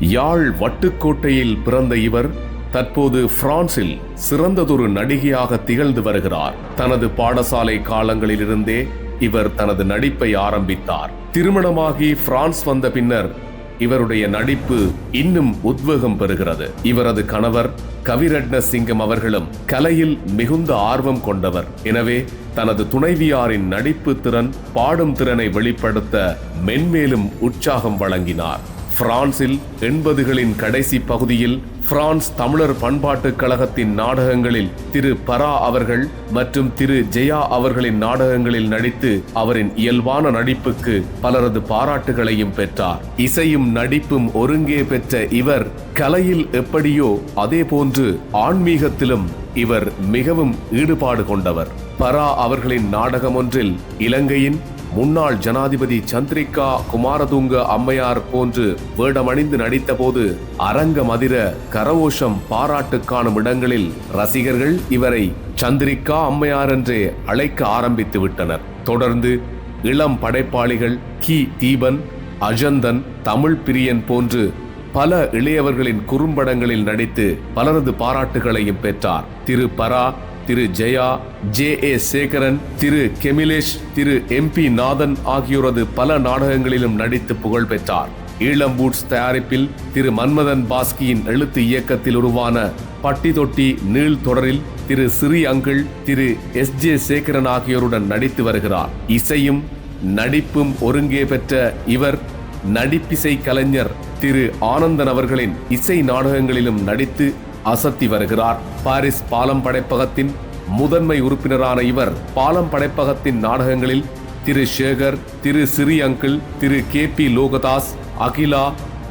யாழ் வட்டுக்கோட்டையில் பிறந்த இவர் தற்போது பிரான்சில் சிறந்ததொரு நடிகையாக திகழ்ந்து வருகிறார். தனது பாடசாலை காலங்களிலிருந்தே இவர் தனது நடிப்பை ஆரம்பித்தார். திருமணமாகி பிரான்ஸ் வந்த பின்னர் இவருடைய நடிப்பு இன்னும் உத்வேகம் பெறுகிறது. இவரது கணவர் கவிரட்ன சிங்கம் அவர்களும் கலையில் மிகுந்த ஆர்வம் கொண்டவர். எனவே தனது துணைவியாரின் நடிப்பு திறன், பாடும் திறனை வெளிப்படுத்த மென்மேலும் உற்சாகம் வழங்கினார். பிரான்சில் 80களின் கடைசி பகுதியில் பிரான்ஸ் தமிழர் பண்பாட்டுக் கழகத்தின் நாடகங்களில் திரு பரா அவர்கள் மற்றும் திரு ஜெயா அவர்களின் நாடகங்களில் நடித்து அவரின் இயல்பான நடிப்புக்கு பலரது பாராட்டுகளையும் பெற்றார். இசையும் நடிப்பும் ஒருங்கே பெற்ற இவர் கலையில் எப்படியோ அதே போன்று ஆன்மீகத்திலும் இவர் மிகவும் ஈடுபாடு கொண்டவர். பரா அவர்களின் நாடகம் ஒன்றில் இலங்கையின் முன்னாள் ஜனாதிபதி சந்திரிகா குமாரதுங்க அம்மையார் போன்று வேடமணிந்து நடித்த போது அரங்கம் அதிர கரவோஷம் பாராட்டு காணும் இடங்களில் ரசிகர்கள் இவரை சந்திரிகா அம்மையார் என்றே அழைக்க ஆரம்பித்து விட்டனர். தொடர்ந்து இளம் படைப்பாளிகள் கி தீபன், அஜந்தன், தமிழ் பிரியன் போன்று பல இளையவர்களின் குறும்படங்களில் நடித்து பலரது பாராட்டுகளையும் பெற்றார். திரு பரா, திரு ஜெயா, ஜே.ஏ. சேகரன், திரு கெமிலேஷ், திரு எம்.பி. நாதன் ஆகியோரது பல நாடகங்களிலும் நடித்து புகழ் பெற்றார். ஈழம்பூட்ஸ் தயாரிப்பில் திரு மன்மதன் பாஸ்கியின் எழுத்து இயக்கத்தில் உருவான பட்டி தொட்டி நீள் தொடரில் திரு சிறி அங்கிள், திரு எஸ்.ஜே. சேகரன் ஆகியோருடன் நடித்து வருகிறார். இசையும் நடிப்பும் ஒருங்கே பெற்ற இவர் நடிப்பிசை கலைஞர் திரு ஆனந்தன் அவர்களின் இசை நாடகங்களிலும் நடித்து அசத்தி வருகிறார். பாரிஸ் பாலம் படைப்பகத்தின் முதன்மை உறுப்பினரான இவர் பாலம் படைப்பகத்தின் நாடகங்களில் திரு சேகர், திரு சிறி அங்கிள், திரு கே.பி. லோகதாஸ், அகிலா,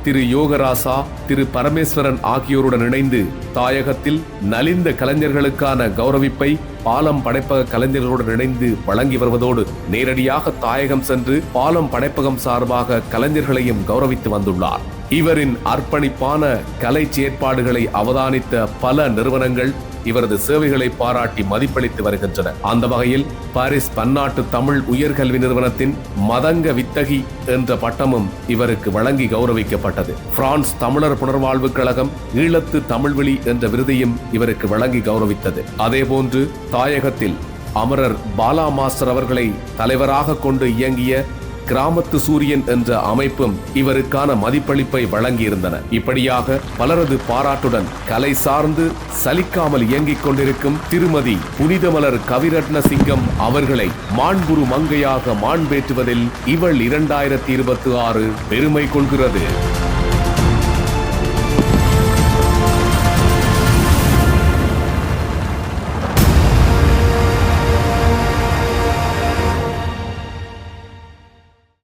திரு யோகராசா, திரு பரமேஸ்வரன் ஆகியோருடன் இணைந்து தாயகத்தில் நலிந்த கலைஞர்களுக்கான கௌரவிப்பை பாலம் படைப்பக கலைஞர்களுடன் இணைந்து வழங்கி வருவதோடு நேரடியாக தாயகம் சென்று பாலம் படைப்பகம் சார்பாக கலைஞர்களையும் கௌரவித்து வந்துள்ளார். இவரின் அர்ப்பணிப்பான கலை செயற்பாடுகளை அவதானித்த பல நிறுவனங்கள் இவரது சேவைகளை பாராட்டி மதிப்பளித்து வருகின்றன. அந்த வகையில் பாரிஸ் பன்னாட்டு தமிழ் உயர்கல்வி நிறுவனத்தின் மதங்க வித்தகி என்ற பட்டமும் இவருக்கு வழங்கி கௌரவிக்கப்பட்டது. பிரான்ஸ் தமிழர் புனர்வாழ்வு கழகம் ஈழத்து தமிழ்வழி என்ற விருதையும் இவருக்கு வழங்கி கௌரவித்தது. அதேபோன்று தாயகத்தில் அமரர் பாலா மாஸ்டர் அவர்களை தலைவராக கொண்டு இயங்கிய கிராமத்து சூரியன் என்ற அமைப்பும் இவருக்கான மதிப்பளிப்பை வழங்கியிருந்தன. இப்படியாக பலரது பாராட்டுடன் கலை சார்ந்து சலிக்காமல் இயங்கிக் கொண்டிருக்கும் திருமதி புனிதமலர் கவிரட்ன சிங்கம் அவர்களை மாண்புரு மங்கையாக மாண்பேற்றுவதில் இவள் 2026 பெருமை கொள்கிறது.